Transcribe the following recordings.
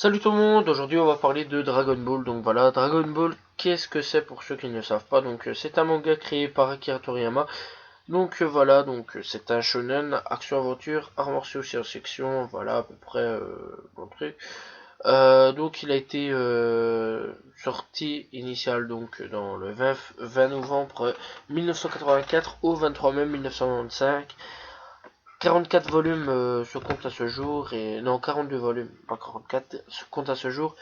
Salut tout le monde, aujourd'hui on va parler de Dragon Ball. Donc voilà, Dragon Ball, qu'est-ce que c'est pour ceux qui ne le savent pas? Donc c'est un manga créé par Akira Toriyama. Donc voilà, donc c'est un shonen, action-aventure, arts martiaux, science-fiction, voilà à peu près mon truc. Donc il a été sorti initial donc dans le 20 novembre 1984 au 23 mai 1995. 44 volumes se comptent à ce jour, et non 42 volumes, pas 44, se comptent à ce jour.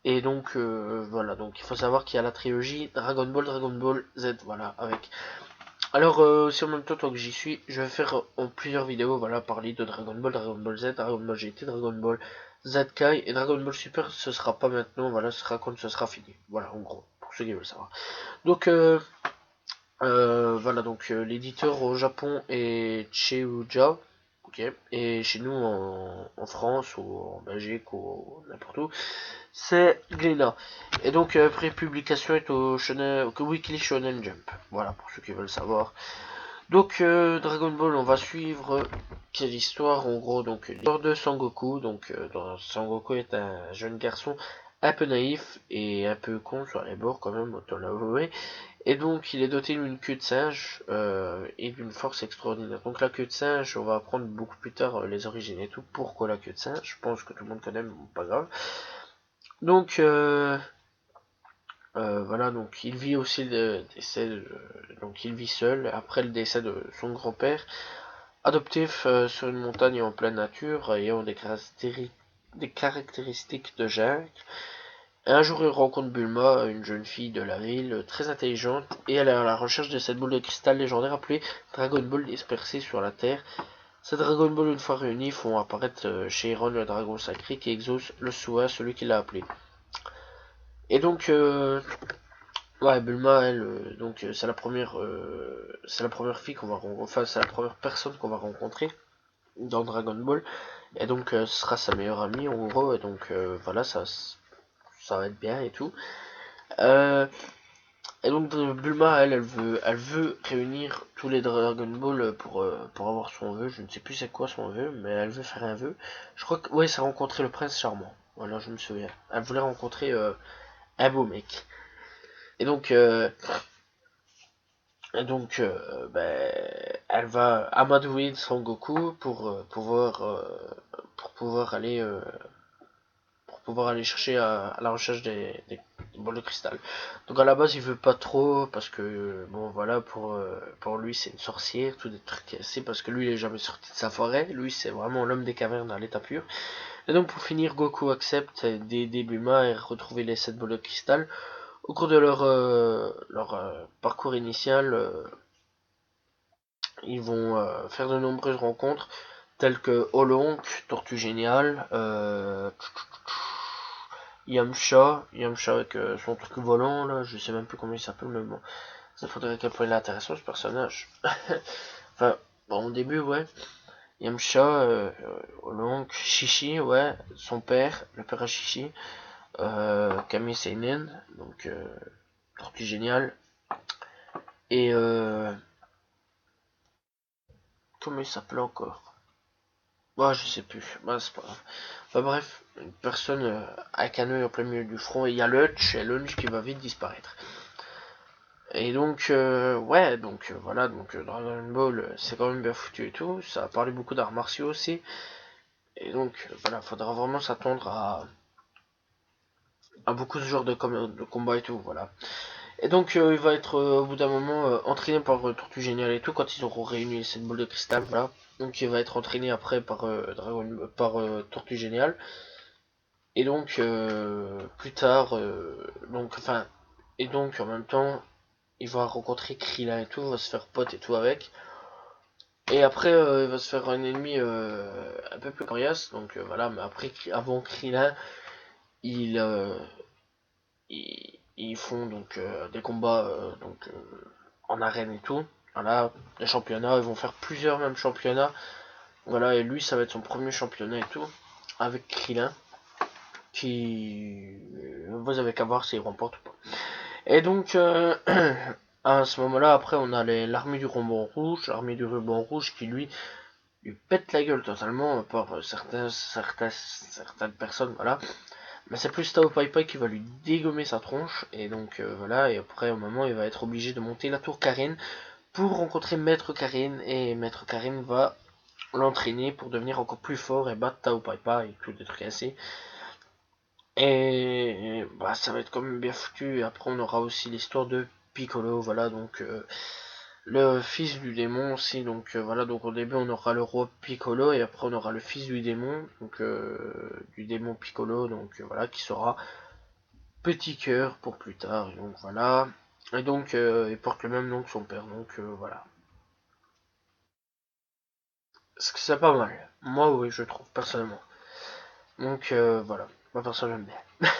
Et donc voilà, donc il faut savoir qu'il y a la trilogie Dragon Ball Z, voilà, avec. Alors si en même temps tant que j'y suis, je vais faire en plusieurs vidéos, voilà, parler de Dragon Ball Z, Dragon Ball GT, Dragon Ball Z Kai et Dragon Ball Super. Ce sera pas maintenant, voilà, ce sera quand ce sera fini. Voilà, en gros, pour ceux qui veulent savoir. Donc voilà, donc l'éditeur au Japon est Cheuja. Ok. Et chez nous en France ou en Belgique ou n'importe où, c'est Glénat. Et donc prépublication est au Shonen, au Weekly Shonen Jump. Voilà pour ceux qui veulent savoir. Donc Dragon Ball, on va suivre quelle histoire en gros. Donc l'histoire de Sangoku. Donc Sangoku est un jeune garçon un peu naïf et un peu con sur les bords quand même, autant l'avouer. Et donc il est doté d'une queue de singe et d'une force extraordinaire. Donc la queue de singe, on va apprendre beaucoup plus tard les origines et tout. Pourquoi la queue de singe? Je pense que tout le monde connaît, mais bon, pas grave. Donc voilà, donc il vit aussi le décès, donc il vit seul après le décès de son grand-père, adoptif sur une montagne en pleine nature, ayant des caractéristiques de jungle. Un jour, il rencontre Bulma, une jeune fille de la ville, très intelligente, et elle est à la recherche de cette boule de cristal légendaire appelée Dragon Ball dispersée sur la Terre. Ces Dragon Ball, une fois réunis, font apparaître Shenron, le dragon sacré, qui exauce le Suwa, celui qui l'a appelé. Et donc, ouais, Bulma, elle, donc c'est la première fille qu'on va rencontrer, enfin c'est la première personne qu'on va rencontrer dans Dragon Ball, et donc ce sera sa meilleure amie en gros, et donc voilà, ça va être bien et tout. Euh, et donc Bulma, elle veut réunir tous les Dragon Ball pour avoir son vœu. Je ne sais plus c'est quoi son vœu, mais elle veut faire un vœu. Je crois que ouais, c'est rencontrer le prince charmant. Voilà, je me souviens. Elle voulait rencontrer un beau mec. Et donc ben, elle va amadouer Sangoku pour pouvoir aller chercher à la recherche des bols de cristal. Donc à la base il veut pas trop parce que bon voilà pour lui c'est une sorcière, tout des trucs assez parce que lui il est jamais sorti de sa forêt, lui c'est vraiment l'homme des cavernes à l'état pur. Et donc pour finir Goku accepte d'aider Bulma et retrouver les 7 bols de cristal. Au cours de leur parcours initial, ils vont faire de nombreuses rencontres telles que Olonk, Tortue Géniale, Yamcha avec son truc volant là, je sais même plus comment il s'appelle, mais bon, ça faudrait à quel point il est intéressant ce personnage. Enfin, bon, au début, ouais. Yamcha, Olonk, Shishi, ouais, son père, le père à Shishi, Kami Seinen, donc Tortue Géniale, et comment il s'appelait encore? Bah, je sais plus, bah, c'est pas grave. Enfin bref, une personne avec un œil en plein milieu du front, et il y a Lunch, et Lunch qui va vite disparaître. Et donc, ouais, donc voilà, donc Dragon Ball, c'est quand même bien foutu et tout. Ça a parlé beaucoup d'arts martiaux aussi. Et donc, voilà, faudra vraiment s'attendre à beaucoup de genres de combat et tout, voilà. Et donc, il va être au bout d'un moment entraîné par Tortue Géniale et tout, quand ils auront réuni cette boule de cristal, voilà. Donc, il va être entraîné après par, Tortue Géniale. Et donc, plus tard, donc, enfin, et donc en même temps, il va rencontrer Krillin et tout, va se faire pote et tout avec. Et après, il va se faire un ennemi un peu plus coriace. Donc voilà, mais après, avant Krillin, ils, euh, ils font donc des combats en arène et tout. Voilà, les championnats, ils vont faire plusieurs même championnats. Voilà, et lui, ça va être son premier championnat et tout, avec Krillin, qui vous avez qu'à voir s'il remporte ou pas. Et donc, à ce moment-là, après, on a l'armée du ruban rouge, l'armée du ruban rouge qui lui lui pète la gueule totalement par certaines personnes, voilà. Mais c'est plus Tao Pai Pai qui va lui dégommer sa tronche, et donc voilà, et après au moment il va être obligé de monter la tour Karin pour rencontrer Maître Karin, et Maître Karin va l'entraîner pour devenir encore plus fort et battre Tao Pai Pai et tout des trucs ainsi. Et bah ça va être quand même bien foutu, et après on aura aussi l'histoire de Piccolo, voilà, donc le fils du démon aussi, donc voilà, donc au début on aura le roi Piccolo, et après on aura le fils du démon, donc du démon Piccolo, donc voilà, qui sera Petit Cœur pour plus tard, donc voilà, et donc il porte le même nom que son père, donc voilà. Est-ce que c'est pas mal? Moi oui, je trouve, personnellement. Donc voilà, moi personne j'aime bien.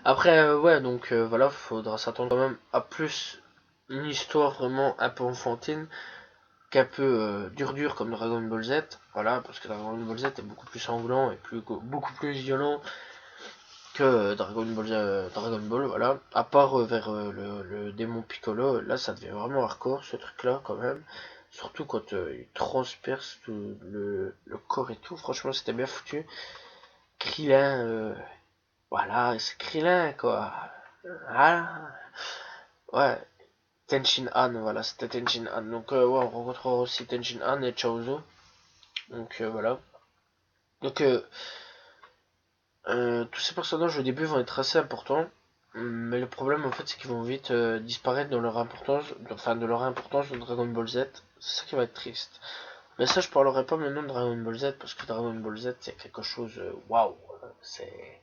Après ouais, donc voilà, faudra s'attendre quand même à plus une histoire vraiment un peu enfantine, qu'un peu dur comme Dragon Ball Z, voilà, parce que Dragon Ball Z est beaucoup plus sanglant et beaucoup plus violent que Dragon Ball, voilà. À part vers le démon Piccolo, là ça devient vraiment hardcore ce truc-là quand même. Surtout quand il transperce tout le corps et tout, franchement c'était bien foutu. Krillin, voilà, c'est Krillin quoi. Voilà. Ouais, Tenshin Han, voilà, c'était Tenshin Han. Donc ouais, on rencontrera aussi Tenshin Han et Chaozu. Donc voilà. Donc tous ces personnages au début vont être assez importants, mais le problème en fait c'est qu'ils vont vite disparaître dans leur importance, enfin de leur importance dans Dragon Ball Z. C'est ça qui va être triste. Mais ça je parlerai pas maintenant de Dragon Ball Z parce que Dragon Ball Z c'est quelque chose, waouh, c'est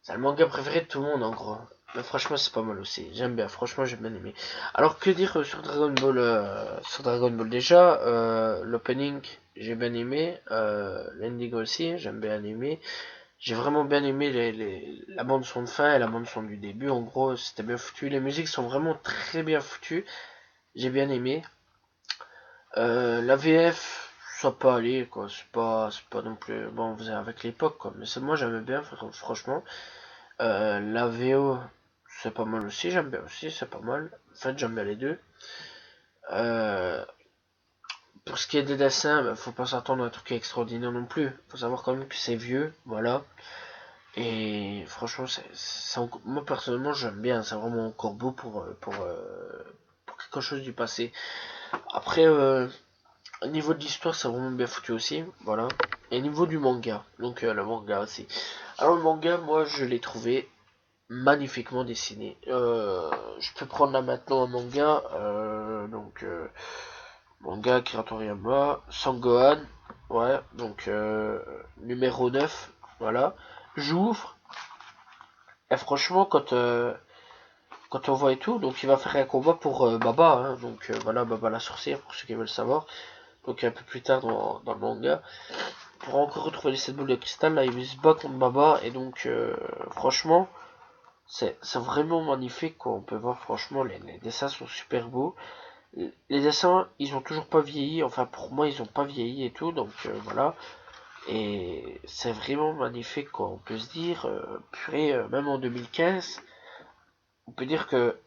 le manga préféré de tout le monde en gros. Mais franchement c'est pas mal aussi, j'aime bien, franchement j'ai bien aimé. Alors que dire sur Dragon Ball déjà, l'opening j'ai bien aimé, l'ending aussi j'aime bien aimé. J'ai vraiment bien aimé la bande son de fin et la bande son du début. En gros, c'était bien foutu. Les musiques sont vraiment très bien foutues. J'ai bien aimé. La VF, ça peut aller, quoi. C'est pas non plus. Bon, on faisait avec l'époque, quoi. Mais moi, j'aimais bien, franchement. La VO, c'est pas mal aussi. J'aime bien aussi, c'est pas mal. En fait, j'aime bien les deux. Euh, pour ce qui est des dessins, bah, faut pas s'attendre à un truc extraordinaire non plus. Faut savoir quand même que c'est vieux, voilà. Et franchement, moi personnellement j'aime bien, c'est vraiment encore beau pour quelque chose du passé. Après, au niveau de l'histoire, c'est vraiment bien foutu aussi, voilà. Et au niveau du manga, donc le manga aussi. Alors le manga, moi je l'ai trouvé magnifiquement dessiné. Je peux prendre là maintenant un manga, manga Akira Toriyama, Sangohan, ouais, donc numéro 9 voilà. J'ouvre. Et franchement, quand on voit et tout, donc il va faire un combat pour Baba, hein, donc voilà, Baba la sorcière, pour ceux qui veulent savoir. Donc un peu plus tard dans le manga, pour encore retrouver les 7 boules de cristal, là il se bat contre Baba, et donc franchement, c'est vraiment magnifique, quoi. On peut voir, franchement, les dessins sont super beaux. Les dessins, ils ont toujours pas vieilli, enfin pour moi, ils ont pas vieilli et tout, donc voilà. Et c'est vraiment magnifique, quoi. On peut se dire, purée, même en 2015, on peut dire que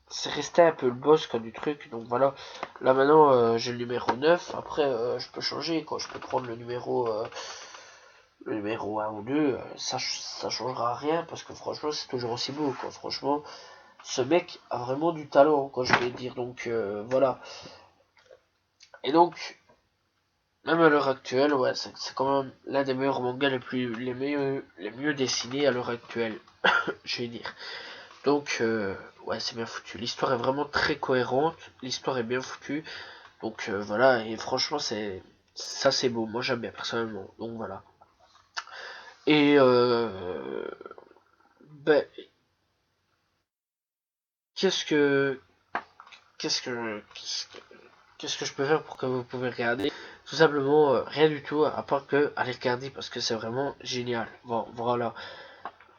c'est resté un peu le boss quoi, du truc. Donc voilà, là maintenant j'ai le numéro 9. Après je peux changer quoi, je peux prendre le numéro 1 ou 2. Ça changera rien parce que franchement c'est toujours aussi beau quoi. Franchement, ce mec a vraiment du talent quoi, je vais dire. Donc voilà. Et donc même à l'heure actuelle, ouais, c'est quand même l'un des meilleurs mangas les mieux dessinés à l'heure actuelle, je vais dire. Donc, ouais, c'est bien foutu. L'histoire est vraiment très cohérente. L'histoire est bien foutue. Donc, voilà. Et franchement, c'est beau. Moi, j'aime bien, personnellement. Donc, voilà. Et, ben, qu'est-ce que, qu'est-ce que, qu'est-ce que je peux faire pour que vous pouvez regarder? Tout simplement, rien du tout, à part que aller regarder parce que c'est vraiment génial. Bon, voilà.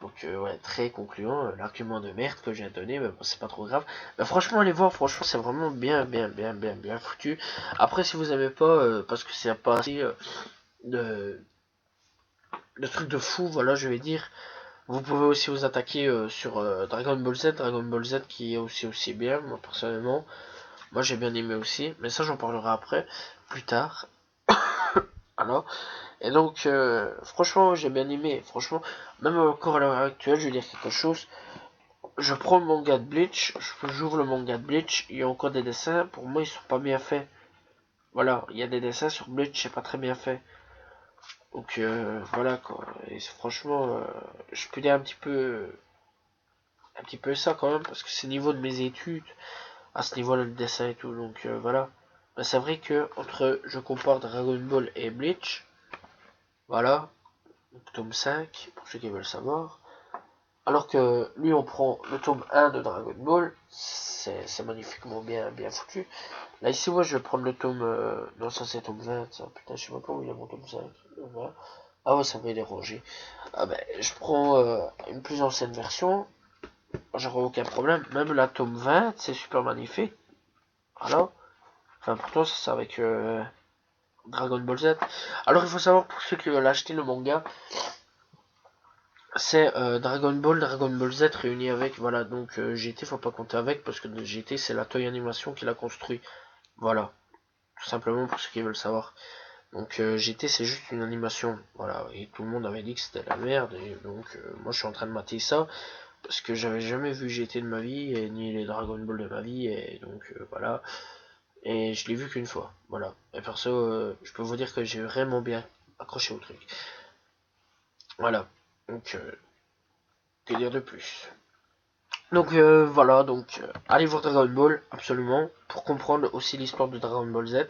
Donc ouais, très concluant, l'argument de merde que j'ai donné, mais bon, c'est pas trop grave. Mais franchement, allez voir, franchement, c'est vraiment bien foutu. Après, si vous aimez pas, parce que c'est pas assez de, de trucs de fou, voilà, je vais dire, vous pouvez aussi vous attaquer sur Dragon Ball Z qui est aussi bien, moi personnellement. Moi j'ai bien aimé aussi, mais ça j'en parlerai après. plus tard. Alors, et donc, franchement, j'ai bien aimé. Franchement, même encore à l'heure actuelle, je vais dire quelque chose. Je prends le manga de Bleach, j'ouvre le manga de Bleach, il y a encore des dessins, pour moi ils sont pas bien faits. Voilà, il y a des dessins sur Bleach, c'est pas très bien fait. Donc voilà quoi. Et franchement, je peux dire un petit peu ça quand même, parce que c'est niveau de mes études, à ce niveau-là le dessin et tout, donc voilà. Mais c'est vrai que entre je compare Dragon Ball et Bleach, voilà, donc, tome 5, pour ceux qui veulent savoir. Alors que lui, on prend le tome 1 de Dragon Ball, c'est magnifiquement bien foutu. Là, ici, moi, je vais prendre le tome. Non, ça, c'est tome 20. Ça. Putain, je sais même pas où il est mon tome 5. Voilà. Ah, ouais, ça va déranger. Ah, ben, je prends une plus ancienne version. J'aurai aucun problème. Même la tome 20, c'est super magnifique. Voilà. Enfin, pourtant, ça, c'est avec Dragon Ball Z. Alors, il faut savoir, pour ceux qui veulent acheter le manga, c'est Dragon Ball Z réuni avec, voilà, donc GT, faut pas compter avec, parce que GT, c'est la Toei Animation qui l'a construit. Voilà, tout simplement pour ceux qui veulent savoir. Donc GT, c'est juste une animation, voilà, et tout le monde avait dit que c'était la merde, et donc moi je suis en train de mater ça, parce que j'avais jamais vu GT de ma vie, et ni les Dragon Ball de ma vie, et donc voilà, et je l'ai vu qu'une fois, voilà. Et perso, je peux vous dire que j'ai vraiment bien accroché au truc. Voilà, donc que dire de plus. Donc voilà, donc allez voir Dragon Ball, absolument, pour comprendre aussi l'histoire de Dragon Ball Z.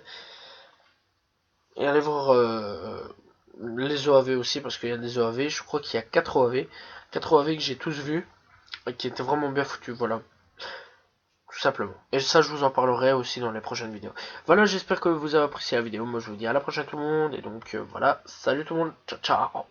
Et allez voir les OAV aussi, parce qu'il y a des OAV, je crois qu'il y a 4 OAV. 4 OAV que j'ai tous vus, et qui étaient vraiment bien foutus, voilà. Tout simplement. Et ça, je vous en parlerai aussi dans les prochaines vidéos. Voilà, j'espère que vous avez apprécié la vidéo. Moi, je vous dis à la prochaine tout le monde. Et donc, voilà, salut tout le monde. Ciao, ciao.